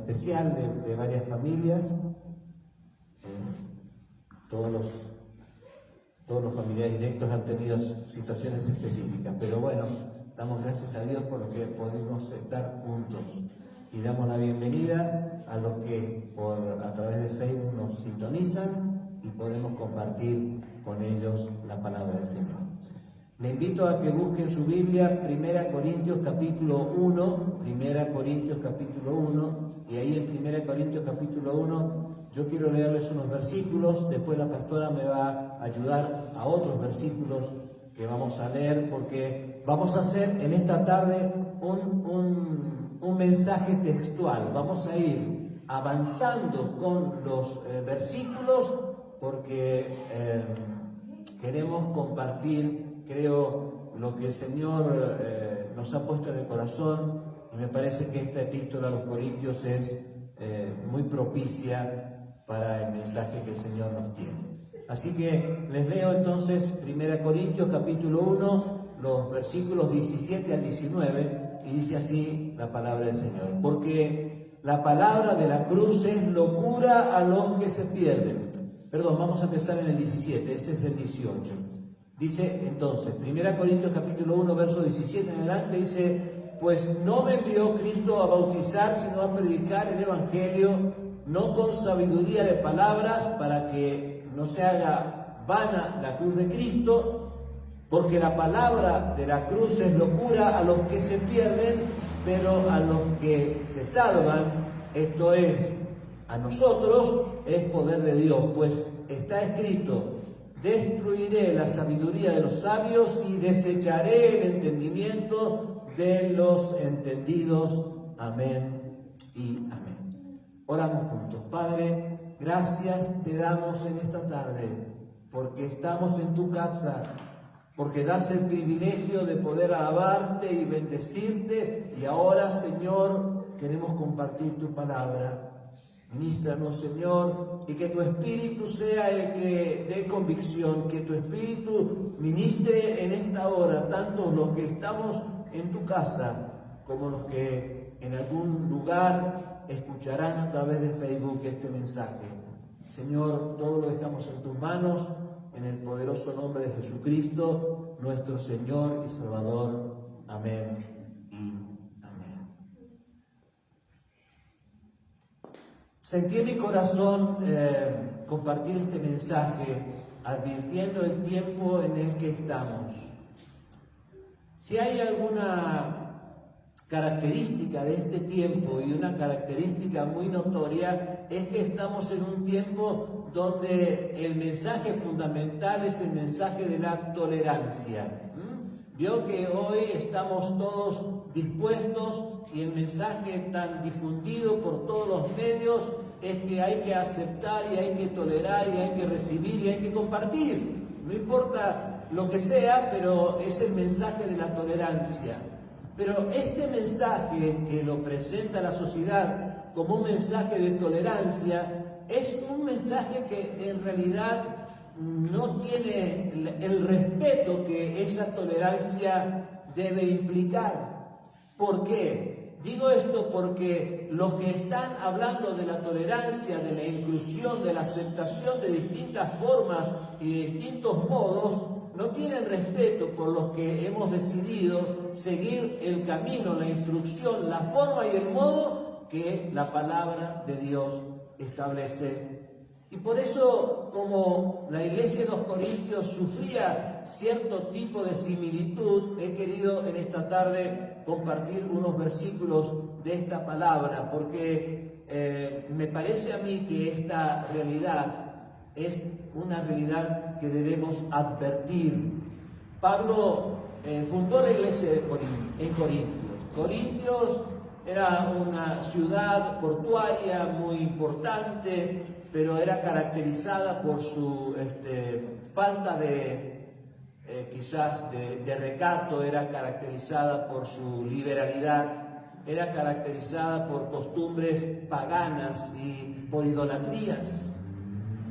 especial de varias familias. Todos los familiares directos han tenido situaciones específicas, pero bueno, damos gracias a Dios por lo que podemos estar juntos y damos la bienvenida a los que a través de Facebook nos sintonizan y podemos compartir con ellos la palabra del Señor. Le invito a que busquen su Biblia, 1 Corintios capítulo 1, 1 Corintios capítulo 1, y ahí en 1 Corintios capítulo 1 yo quiero leerles unos versículos, después la pastora me va a ayudar a otros versículos que vamos a leer, porque vamos a hacer en esta tarde un mensaje textual. Vamos a ir avanzando con los versículos porque queremos compartir, creo, lo que el Señor nos ha puesto en el corazón, y me parece que esta epístola a los Corintios es muy propicia para el mensaje que el Señor nos tiene. Así que les leo entonces 1 Corintios capítulo 1, los versículos 17 al 19, y dice así la palabra del Señor: porque la palabra de la cruz es locura a los que se pierden. Perdón, vamos a empezar en el 17, ese es el 18. Dice entonces, 1 Corintios capítulo 1, verso 17 en adelante, dice: pues no me envió Cristo a bautizar, sino a predicar el Evangelio, no con sabiduría de palabras, para que no se haga vana la cruz de Cristo, porque la palabra de la cruz es locura a los que se pierden, pero a los que se salvan, esto es, a nosotros, es poder de Dios, pues está escrito: destruiré la sabiduría de los sabios y desecharé el entendimiento de los entendidos. Amén y amén. Oramos juntos. Padre, gracias te damos en esta tarde, porque estamos en tu casa, porque das el privilegio de poder alabarte y bendecirte, y ahora, Señor, queremos compartir tu palabra. Ministranos, Señor, y que tu Espíritu sea el que dé convicción, que tu Espíritu ministre en esta hora, tanto los que estamos en tu casa como los que en algún lugar escucharán a través de Facebook este mensaje. Señor, todo lo dejamos en tus manos, en el poderoso nombre de Jesucristo, nuestro Señor y Salvador. Amén y amén. Sentí en mi corazón compartir este mensaje, advirtiendo el tiempo en el que estamos. Si hay alguna característica de este tiempo, y una característica muy notoria, es que estamos en un tiempo donde el mensaje fundamental es el mensaje de la tolerancia. Vio que hoy estamos todos dispuestos, y el mensaje tan difundido por todos los medios es que hay que aceptar y hay que tolerar y hay que recibir y hay que compartir. No importa lo que sea, pero es el mensaje de la tolerancia. Pero este mensaje que lo presenta la sociedad como un mensaje de tolerancia es un mensaje que en realidad no tiene el respeto que esa tolerancia debe implicar. ¿Por qué? Digo esto porque los que están hablando de la tolerancia, de la inclusión, de la aceptación de distintas formas y de distintos modos, no tienen respeto por los que hemos decidido seguir el camino, la instrucción, la forma y el modo que la palabra de Dios establece. Y por eso, como la iglesia de los Corintios sufría cierto tipo de similitud, he querido en esta tarde compartir unos versículos de esta palabra, porque me parece a mí que esta realidad es una realidad que debemos advertir. Pablo fundó la iglesia en Corintios. Corintios era una ciudad portuaria muy importante, pero era caracterizada por su falta de quizás de recato, era caracterizada por su liberalidad, era caracterizada por costumbres paganas y por idolatrías.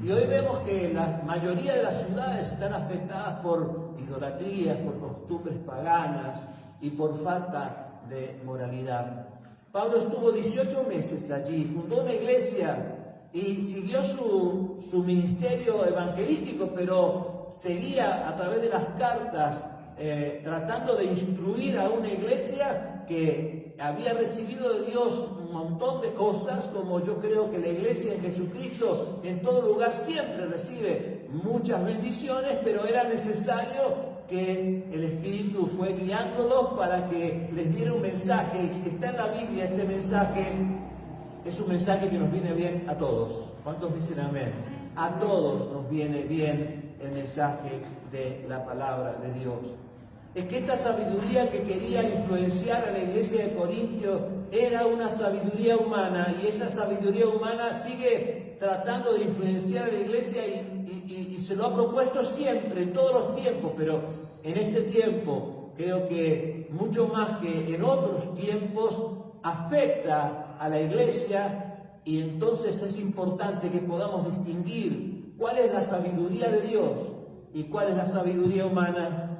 Y hoy vemos que la mayoría de las ciudades están afectadas por idolatrías, por costumbres paganas y por falta de moralidad. Pablo estuvo 18 meses allí, fundó una iglesia y siguió su ministerio evangelístico, pero seguía a través de las cartas tratando de instruir a una iglesia que había recibido de Dios un montón de cosas, como yo creo que la iglesia en Jesucristo en todo lugar siempre recibe muchas bendiciones, pero era necesario que el Espíritu fue guiándolos para que les diera un mensaje. Y si está en la Biblia este mensaje, es un mensaje que nos viene bien a todos. ¿Cuántos dicen amén? A todos nos viene bien el mensaje de la palabra de Dios. Es que esta sabiduría que quería influenciar a la iglesia de Corintios era una sabiduría humana, y esa sabiduría humana sigue tratando de influenciar a la iglesia y se lo ha propuesto siempre, en todos los tiempos, pero en este tiempo creo que mucho más que en otros tiempos afecta a la iglesia, y entonces es importante que podamos distinguir cuál es la sabiduría de Dios y cuál es la sabiduría humana.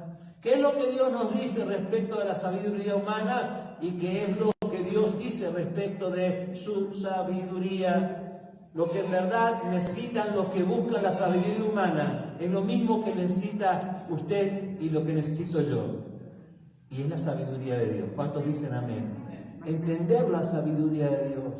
¿Qué es lo que Dios nos dice respecto de la sabiduría humana y qué es lo que Dios dice respecto de su sabiduría? Lo que en verdad necesitan los que buscan la sabiduría humana es lo mismo que necesita usted y lo que necesito yo. Y es la sabiduría de Dios. ¿Cuántos dicen amén? Entender la sabiduría de Dios.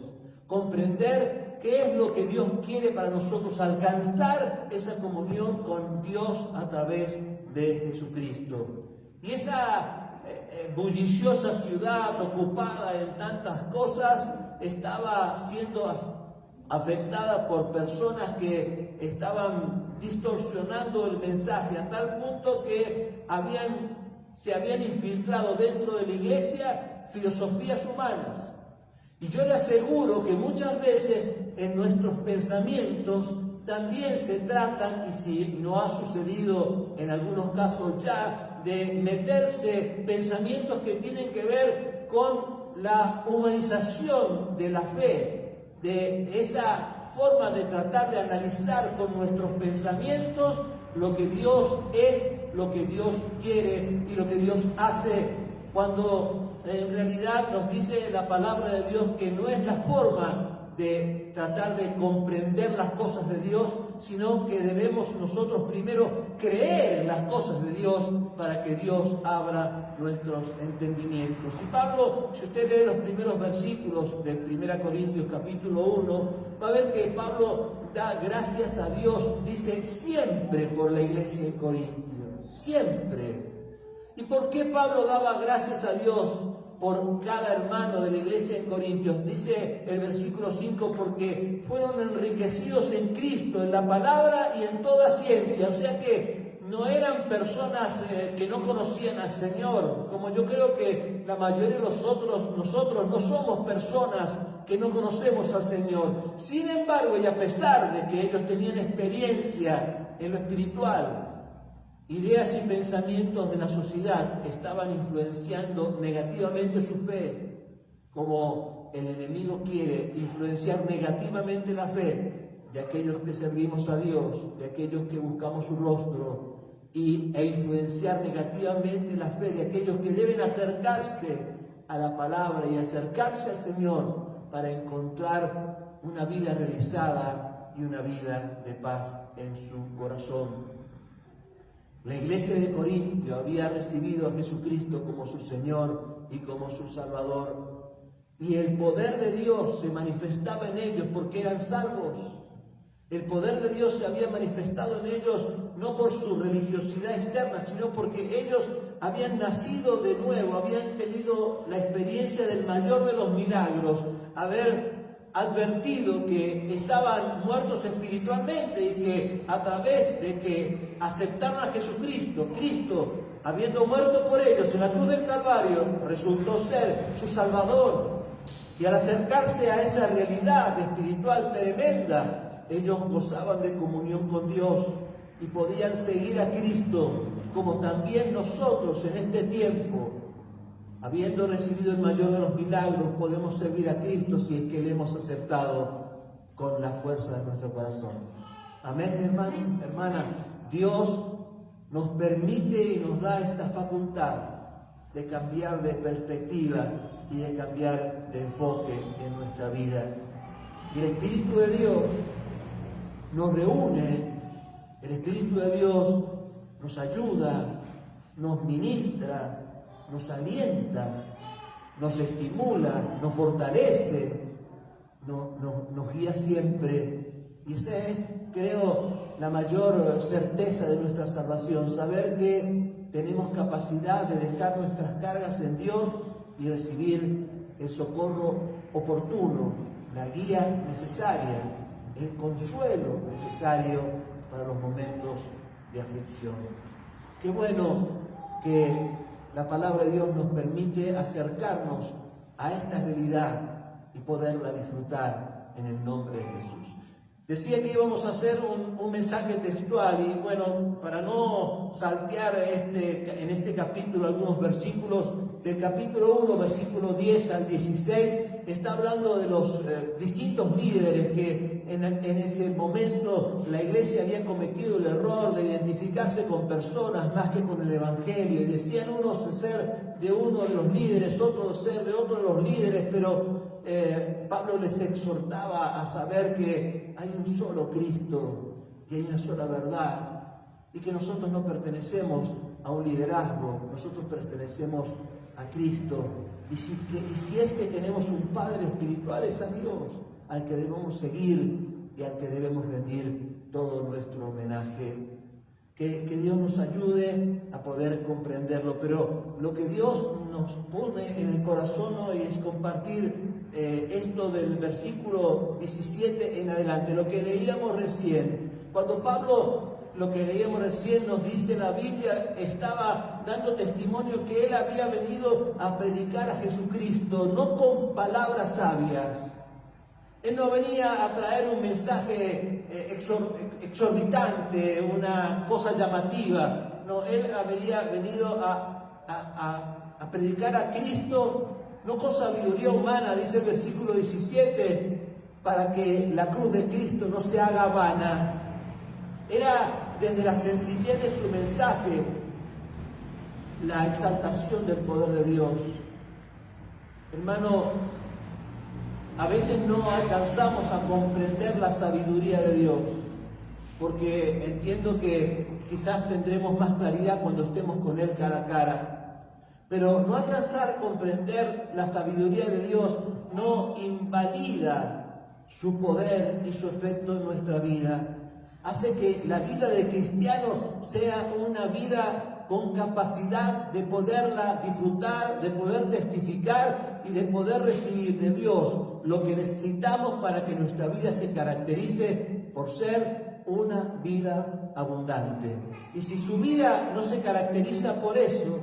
Comprender qué es lo que Dios quiere para nosotros. Alcanzar esa comunión con Dios a través de Jesucristo. Y esa bulliciosa ciudad ocupada en tantas cosas estaba siendo afectada por personas que estaban distorsionando el mensaje a tal punto que se habían infiltrado dentro de la iglesia filosofías humanas. Y yo le aseguro que muchas veces en nuestros pensamientos también se tratan, y si no ha sucedido en algunos casos ya, de meterse pensamientos que tienen que ver con la humanización de la fe, de esa forma de tratar de analizar con nuestros pensamientos lo que Dios es, lo que Dios quiere y lo que Dios hace, cuando en realidad nos dice la palabra de Dios que no es la forma de tratar de comprender las cosas de Dios, sino que debemos nosotros primero creer en las cosas de Dios para que Dios abra nuestros entendimientos. Y Pablo, si usted lee los primeros versículos de 1 Corintios capítulo 1, va a ver que Pablo da gracias a Dios, dice, siempre por la iglesia de Corintios, siempre. ¿Y por qué Pablo daba gracias a Dios por cada hermano de la iglesia en Corintios? Dice el versículo 5, porque fueron enriquecidos en Cristo, en la palabra y en toda ciencia. O sea que no eran personas que no conocían al Señor, como yo creo que la mayoría de nosotros no somos personas que no conocemos al Señor. Sin embargo, y a pesar de que ellos tenían experiencia en lo espiritual, ideas y pensamientos de la sociedad estaban influenciando negativamente su fe, como el enemigo quiere influenciar negativamente la fe de aquellos que servimos a Dios, de aquellos que buscamos su rostro, e influenciar negativamente la fe de aquellos que deben acercarse a la palabra y acercarse al Señor para encontrar una vida realizada y una vida de paz en su corazón. La iglesia de Corintio había recibido a Jesucristo como su Señor y como su Salvador. Y el poder de Dios se manifestaba en ellos porque eran salvos. El poder de Dios se había manifestado en ellos no por su religiosidad externa, sino porque ellos habían nacido de nuevo, habían tenido la experiencia del mayor de los milagros, haber advertido que estaban muertos espiritualmente y que a través de que aceptaron a Jesucristo, Cristo, habiendo muerto por ellos en la cruz del Calvario, resultó ser su Salvador. Y al acercarse a esa realidad espiritual tremenda, ellos gozaban de comunión con Dios y podían seguir a Cristo, como también nosotros en este tiempo, habiendo recibido el mayor de los milagros, podemos servir a Cristo si es que le hemos aceptado con la fuerza de nuestro corazón. Amén, mi hermano, hermana. Dios nos permite y nos da esta facultad de cambiar de perspectiva y de cambiar de enfoque en nuestra vida. Y el Espíritu de Dios nos reúne, el Espíritu de Dios nos ayuda, nos ministra, nos alienta, nos estimula, nos fortalece, nos guía siempre. Y esa es, creo, la mayor certeza de nuestra salvación, saber que tenemos capacidad de dejar nuestras cargas en Dios y recibir el socorro oportuno, la guía necesaria, el consuelo necesario para los momentos de aflicción. Qué bueno que la palabra de Dios nos permite acercarnos a esta realidad y poderla disfrutar en el nombre de Jesús. Decía que íbamos a hacer un mensaje textual y bueno, para no saltear en este capítulo algunos versículos, del capítulo 1, versículo 10 al 16, está hablando de los distintos líderes que en ese momento la iglesia había cometido el error de identificarse con personas más que con el Evangelio. Y decían unos de ser de uno de los líderes, otros de ser de otro de los líderes, pero Pablo les exhortaba a saber que hay un solo Cristo y hay una sola verdad y que nosotros no pertenecemos a un liderazgo, nosotros pertenecemos a Cristo. Y si es que tenemos un Padre espiritual, es a Dios al que debemos seguir y al que debemos rendir todo nuestro homenaje. Que Dios nos ayude a poder comprenderlo, pero lo que Dios nos pone en el corazón hoy es compartir esto del versículo 17 en adelante, lo que leíamos recién. Cuando Pablo, lo que leíamos recién, nos dice la Biblia, estaba dando testimonio que él había venido a predicar a Jesucristo, no con palabras sabias. Él no venía a traer un mensaje exorbitante, una cosa llamativa. No, él había venido a predicar a Cristo, no con sabiduría humana, dice el versículo 17, para que la cruz de Cristo no se haga vana. Era desde la sencillez de su mensaje la exaltación del poder de Dios. Hermano, a veces no alcanzamos a comprender la sabiduría de Dios, porque entiendo que quizás tendremos más claridad cuando estemos con Él cara a cara. Pero no alcanzar a comprender la sabiduría de Dios no invalida su poder y su efecto en nuestra vida. Hace que la vida del cristiano sea una vida con capacidad de poderla disfrutar, de poder testificar y de poder recibir de Dios lo que necesitamos para que nuestra vida se caracterice por ser una vida abundante. Y si su vida no se caracteriza por eso,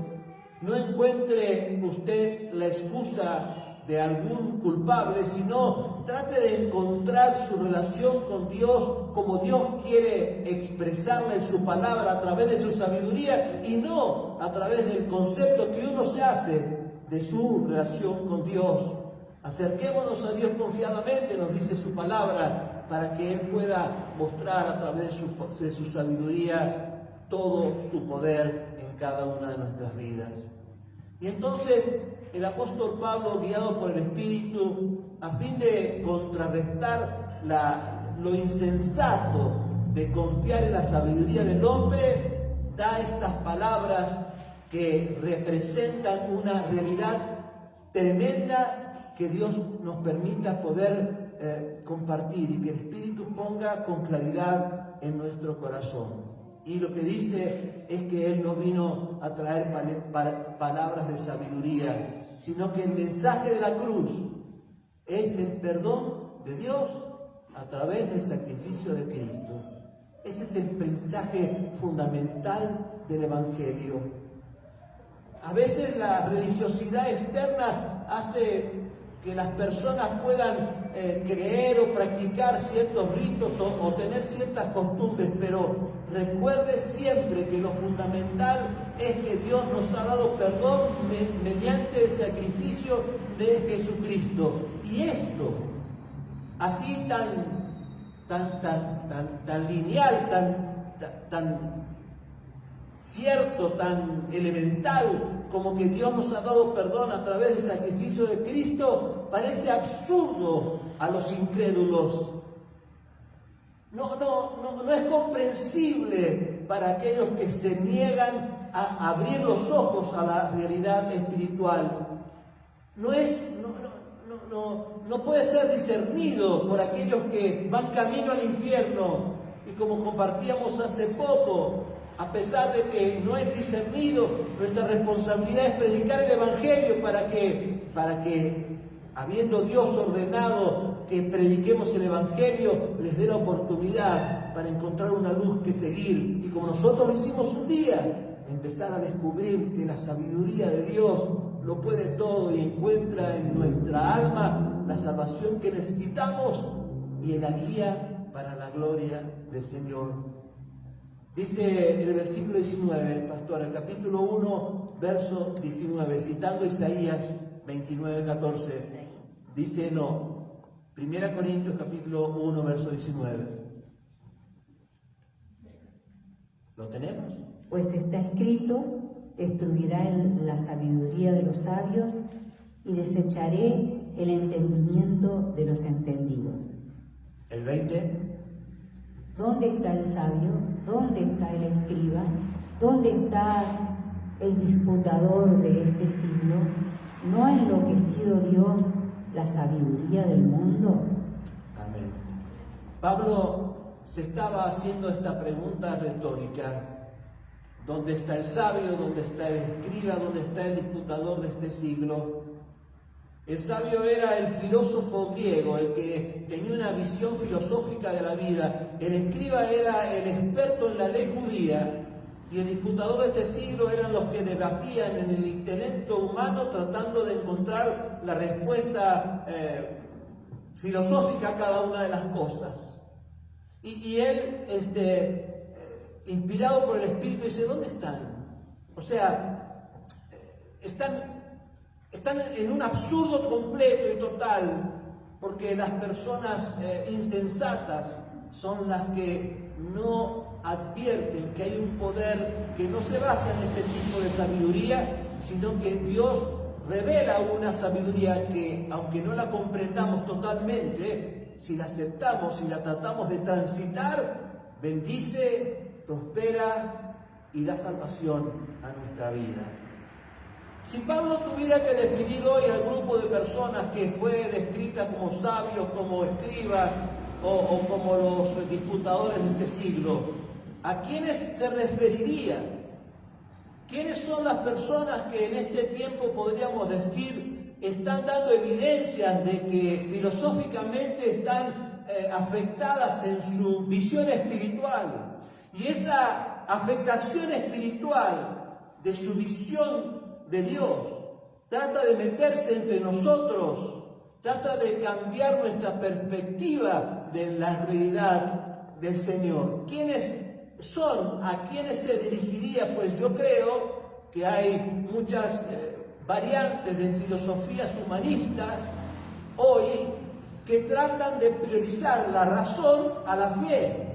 no encuentre usted la excusa de algún culpable, sino trate de encontrar su relación con Dios como Dios quiere expresarla en su palabra a través de su sabiduría y no a través del concepto que uno se hace de su relación con Dios. Acerquémonos a Dios confiadamente, nos dice su palabra, para que Él pueda mostrar a través de su sabiduría todo su poder en cada una de nuestras vidas. Y entonces el apóstol Pablo, guiado por el Espíritu, a fin de contrarrestar lo insensato de confiar en la sabiduría del hombre, da estas palabras que representan una realidad tremenda que Dios nos permita poder compartir y que el Espíritu ponga con claridad en nuestro corazón. Y lo que dice es que Él no vino a traer palabras de sabiduría, sino que el mensaje de la cruz es el perdón de Dios a través del sacrificio de Cristo. Ese es el mensaje fundamental del Evangelio. A veces la religiosidad externa hace que las personas puedan creer o practicar ciertos ritos o tener ciertas costumbres, pero recuerde siempre que lo fundamental es que Dios nos ha dado perdón mediante el sacrificio de Jesucristo. Y esto, así tan lineal, tan cierto, tan elemental como que Dios nos ha dado perdón a través del sacrificio de Cristo, parece absurdo a los incrédulos. No es comprensible para aquellos que se niegan a abrir los ojos a la realidad espiritual. No puede ser discernido por aquellos que van camino al infierno. Y como compartíamos hace poco, a pesar de que no es discernido, nuestra responsabilidad es predicar el Evangelio para que habiendo Dios ordenado que prediquemos el Evangelio, les dé la oportunidad para encontrar una luz que seguir. Y como nosotros lo hicimos un día, empezar a descubrir que la sabiduría de Dios lo puede todo y encuentra en nuestra alma la salvación que necesitamos y la guía para la gloria del Señor. Dice en el versículo 19, pastor, el capítulo 1, verso 19, citando Isaías 29, 14, dice 1 Corintios capítulo 1, verso 19. ¿Lo tenemos? Pues está escrito: destruirá la sabiduría de los sabios y desecharé el entendimiento de los entendidos. El 20. ¿Dónde está el sabio? ¿Dónde está el escriba? ¿Dónde está el disputador de este siglo? ¿No ha enloquecido Dios la sabiduría del mundo? Amén. Pablo se estaba haciendo esta pregunta retórica. ¿Dónde está el sabio? ¿Dónde está el escriba? ¿Dónde está el disputador de este siglo? El sabio era el filósofo griego, el que tenía una visión filosófica de la vida. El escriba era el experto en la ley judía. Y el disputador de este siglo eran los que debatían en el intelecto humano tratando de encontrar la respuesta filosófica a cada una de las cosas. Y él, inspirado por el Espíritu, dice: ¿dónde están? O sea, están en un absurdo completo y total, porque las personas insensatas son las que no advierten que hay un poder que no se basa en ese tipo de sabiduría, sino que Dios revela una sabiduría que, aunque no la comprendamos totalmente, si la aceptamos, si la tratamos de transitar, bendice, prospera y da salvación a nuestra vida. Si Pablo tuviera que definir hoy al grupo de personas que fue descrita como sabios, como escribas o como los disputadores de este siglo, ¿a quiénes se referiría? ¿Quiénes son las personas que en este tiempo podríamos decir están dando evidencias de que filosóficamente están afectadas en su visión espiritual? Y esa afectación espiritual de su visión de Dios trata de meterse entre nosotros, trata de cambiar nuestra perspectiva de la realidad del Señor. ¿Quiénes son? ¿A quiénes se dirigiría? Pues yo creo que hay muchas variantes de filosofías humanistas hoy que tratan de priorizar la razón a la fe,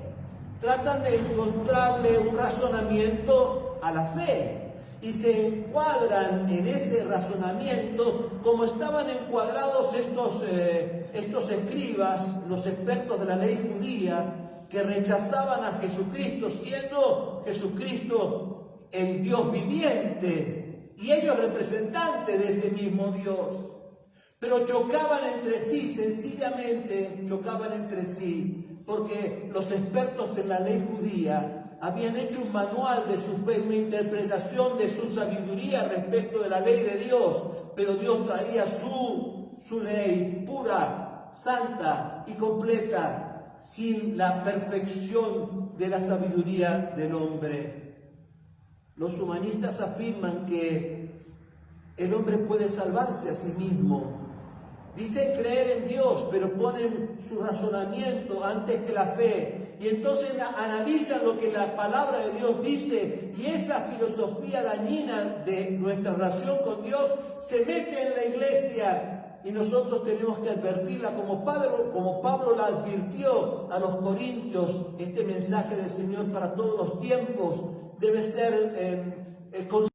tratan de encontrarle un razonamiento a la fe. Y se encuadran en ese razonamiento como estaban encuadrados estos escribas, los expertos de la ley judía, que rechazaban a Jesucristo, siendo Jesucristo el Dios viviente y ellos representantes de ese mismo Dios. Pero chocaban entre sí, sencillamente chocaban entre sí, porque los expertos en la ley judía habían hecho un manual de su fe, una interpretación de su sabiduría respecto de la ley de Dios, pero Dios traía su ley pura, santa y completa, sin la perfección de la sabiduría del hombre. Los humanistas afirman que el hombre puede salvarse a sí mismo. Dicen creer en Dios, pero ponen su razonamiento antes que la fe. Y entonces analizan lo que la palabra de Dios dice. Y esa filosofía dañina de nuestra relación con Dios se mete en la iglesia. Y nosotros tenemos que advertirla como Pablo la advirtió a los corintios. Este mensaje del Señor para todos los tiempos debe ser